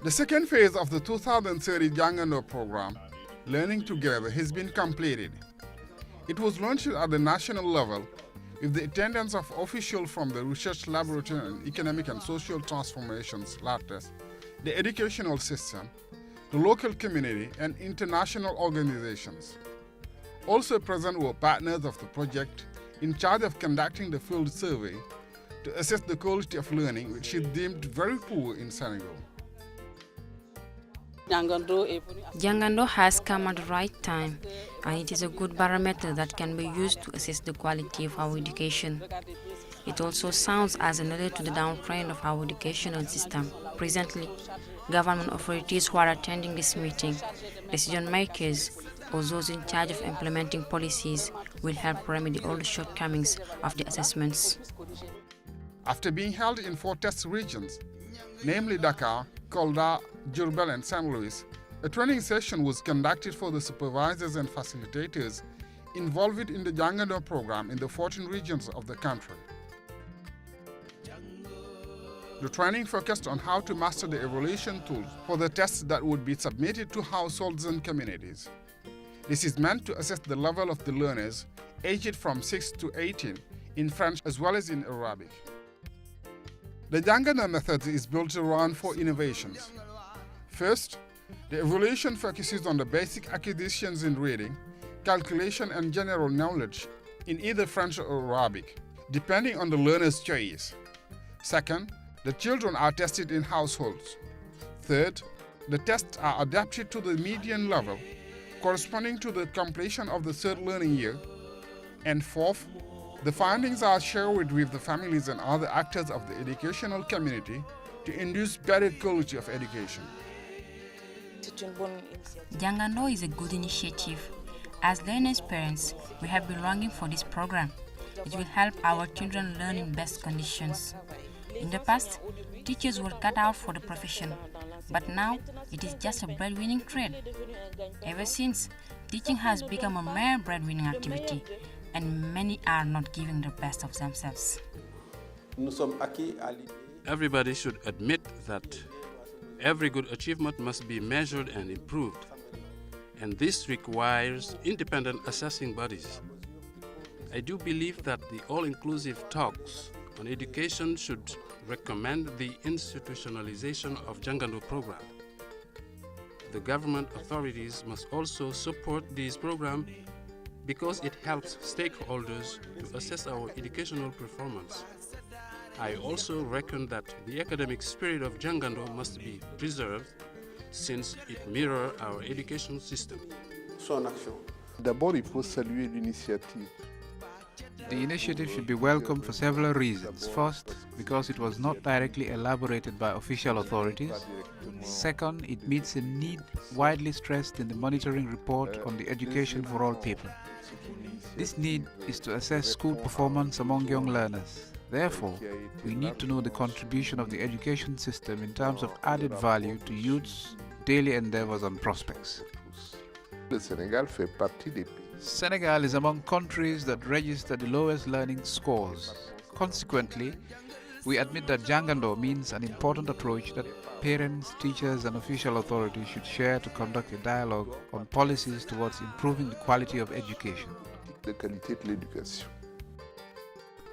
The second phase of the 2030 Jàngandoo program, Learning Together, has been completed. It was launched at the national level with the attendance of officials from the Research Laboratory on Economic and Social Transformations, LATES, the educational system, the local community, and international organizations. Also present were partners of the project in charge of conducting the field survey to assess the quality of learning, which is deemed very poor in Senegal. Jàngandoo has come at the right time, and it is a good barometer that can be used to assess the quality of our education. It also sounds as another to the downtrend of our educational system. Presently, government authorities who are attending this meeting, decision makers, or those in charge of implementing policies will help remedy all the shortcomings of the assessments. After being held in 4 test regions, namely Dakar, Kolda, Diourbel, and St. Louis, a training session was conducted for the supervisors and facilitators involved in the Jàngandoo program in the 14 regions of the country. The training focused on how to master the evaluation tools for the tests that would be submitted to households and communities. This is meant to assess the level of the learners aged from 6 to 18 in French as well as in Arabic. The Jàngandoo method is built around 4 innovations. First, the evaluation focuses on the basic acquisitions in reading, calculation, and general knowledge in either French or Arabic, depending on the learner's choice. Second, the children are tested in households. Third, the tests are adapted to the median level, corresponding to the completion of the 3rd learning year. And fourth, the findings are shared with the families and other actors of the educational community to induce better quality of education. Jàngandoo is a good initiative. As learners' parents, we have been longing for this program. It will help our children learn in best conditions. In the past, teachers were cut out for the profession, but now it is just a breadwinning trade. Ever since, teaching has become a mere breadwinning activity, and many are not giving the best of themselves. Everybody should admit that every good achievement must be measured and improved, and this requires independent assessing bodies. I do believe that the all-inclusive talks on education should recommend the institutionalization of Jàngandoo program. The government authorities must also support this program because it helps stakeholders to assess our educational performance. I also reckon that the academic spirit of Jàngandoo must be preserved since it mirrors our education system. D'abord, il faut saluer l'initiative. The initiative should be welcomed for several reasons. First, because it was not directly elaborated by official authorities. Second, it meets a need widely stressed in the monitoring report on the education for all people. This need is to assess school performance among young learners. Therefore, we need to know the contribution of the education system in terms of added value to youth's daily endeavors and prospects. Senegal is among countries that register the lowest learning scores. Consequently, we admit that Jàngandoo means an important approach that parents, teachers, and official authorities should share to conduct a dialogue on policies towards improving the quality of education.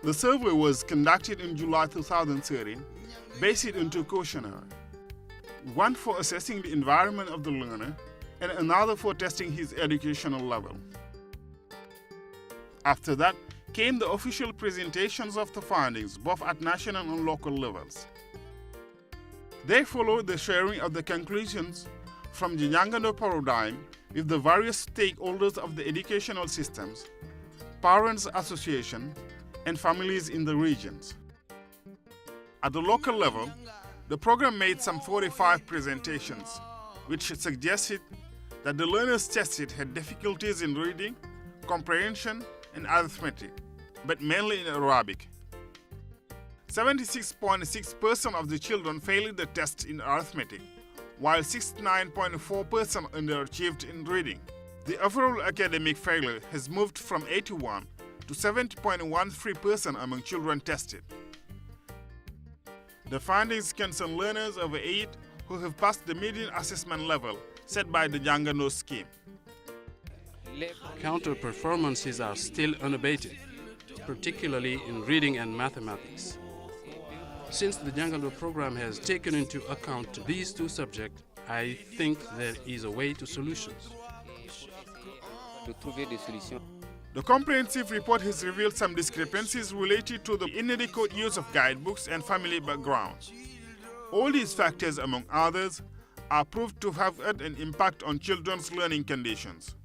The survey was conducted in July 2013, based on 2 questionnaires, one for assessing the environment of the learner and another for testing his educational level. After that came the official presentations of the findings, both at national and local levels. They followed the sharing of the conclusions from the Jàngandoo paradigm with the various stakeholders of the educational systems, parents association, and families in the regions. At the local level, the program made some 45 presentations, which suggested that the learners tested had difficulties in reading, comprehension, and arithmetic, but mainly in Arabic. 76.6% of the children failed the test in arithmetic, while 69.4% underachieved in reading. The overall academic failure has moved from 81 to 70.13% among children tested. The findings concern learners over 8 who have passed the median assessment level set by the Jàngandoo scheme. Counter performances are still unabated, particularly in reading and mathematics. Since the Jàngandoo program has taken into account these two subjects, I think there is a way to solutions. The comprehensive report has revealed some discrepancies related to the inadequate use of guidebooks and family background. All these factors, among others, are proved to have had an impact on children's learning conditions.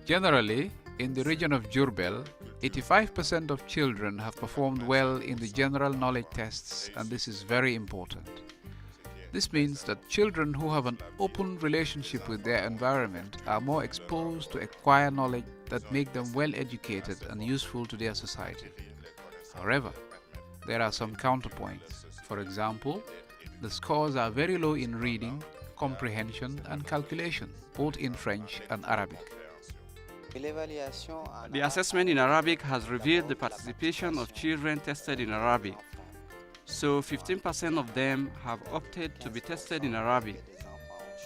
Generally, in the region of Jurbel, 85% of children have performed well in the general knowledge tests, and this is very important. This means that children who have an open relationship with their environment are more exposed to acquire knowledge that make them well educated and useful to their society. However, there are some counterpoints. For example, the scores are very low in reading, comprehension and calculation, both in French and Arabic. The assessment in Arabic has revealed the participation of children tested in Arabic. So 15% of them have opted to be tested in Arabic.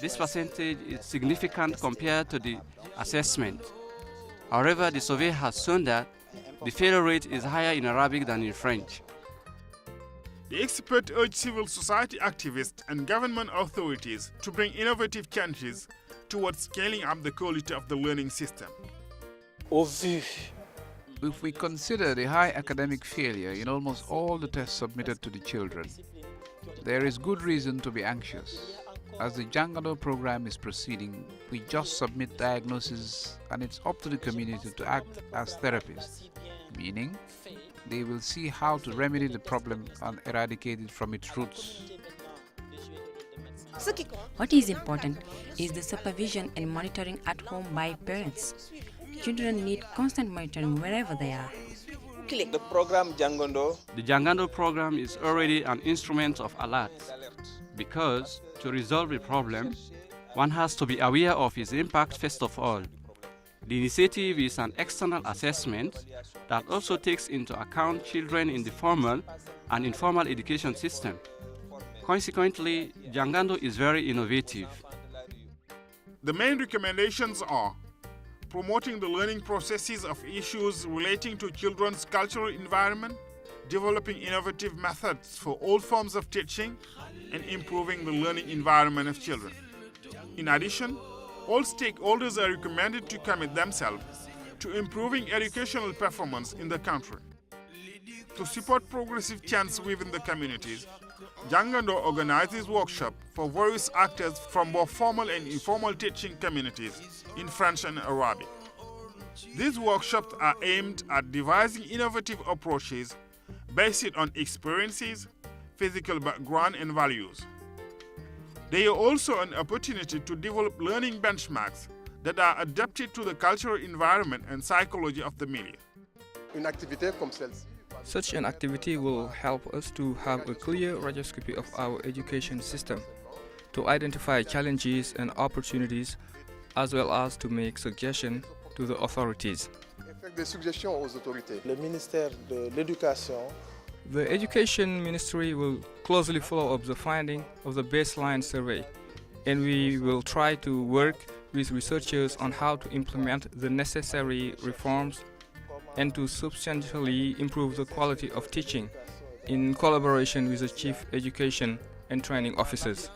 This percentage is significant compared to the assessment. However, the survey has shown that the failure rate is higher in Arabic than in French. The expert urged civil society activists and government authorities to bring innovative changes towards scaling up the quality of the learning system. If we consider the high academic failure in almost all the tests submitted to the children, there is good reason to be anxious. As the Jàngandoo program is proceeding, we just submit diagnoses and it's up to the community to act as therapists, meaning they will see how to remedy the problem and eradicate it from its roots. What is important is the supervision and monitoring at home by parents. Children need constant monitoring wherever they are. The program Jàngandoo. The Jàngandoo program is already an instrument of alert because to resolve a problem, one has to be aware of its impact first of all. The initiative is an external assessment that also takes into account children in the formal and informal education system. Consequently, Jàngandoo is very innovative. The main recommendations are promoting the learning processes of issues relating to children's cultural environment, developing innovative methods for all forms of teaching, and improving the learning environment of children. In addition, all stakeholders are recommended to commit themselves to improving educational performance in the country. To support progressive change within the communities, Jàngandoo organizes workshops for various actors from both formal and informal teaching communities in French and Arabic. These workshops are aimed at devising innovative approaches based on experiences, physical background, and values. They are also an opportunity to develop learning benchmarks that are adapted to the cultural environment and psychology of the milieu. Such an activity will help us to have a clear radioscopy of our education system, to identify challenges and opportunities, as well as to make suggestions to the authorities. The Education Ministry will closely follow up the finding of the baseline survey, and we will try to work with researchers on how to implement the necessary reforms and to substantially improve the quality of teaching in collaboration with the Chief Education and Training Officers.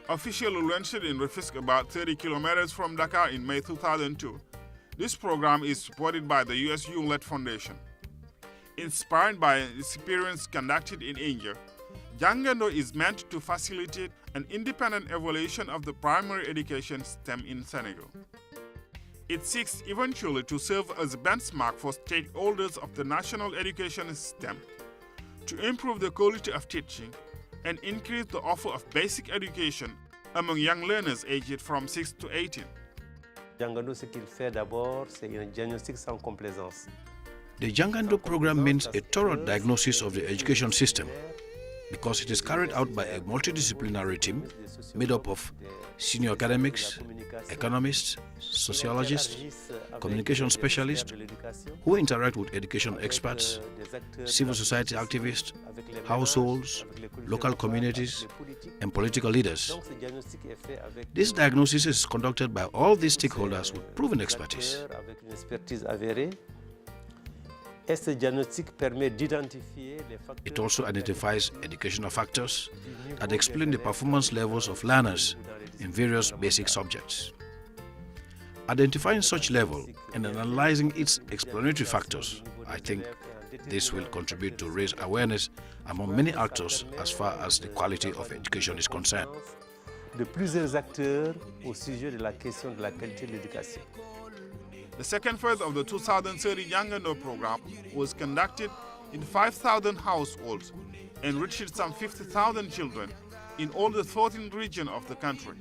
Officially launched in Rufisque, about 30 kilometers from Dakar in May 2002, this program is supported by the US UN-led Foundation. Inspired by an experience conducted in India, Jàngandoo is meant to facilitate an independent evaluation of the primary education system in Senegal. It seeks eventually to serve as a benchmark for stakeholders of the national education system to improve the quality of teaching and increase the offer of basic education among young learners aged from 6 to 18. Jàngandoo, ce qu'il fait d'abord, c'est un diagnostic sans complaisance. The Jàngandoo program means a thorough diagnosis of the education system. because it is carried out by a multidisciplinary team made up of senior academics, economists, sociologists, communication specialists who interact with education experts, civil society activists, households, local communities, and political leaders. This diagnosis is conducted by all these stakeholders with proven expertise. It also identifies educational factors that explain the performance levels of learners in various basic subjects. Identifying such level and analyzing its explanatory factors, I think this will contribute to raise awareness among many actors as far as the quality of education is concerned. De plusieurs acteurs au sujet de la question de la qualité de l'éducation. The second phase of the 2030 Jàngandoo program was conducted in 5,000 households and reached some 50,000 children in all the 14 regions of the country.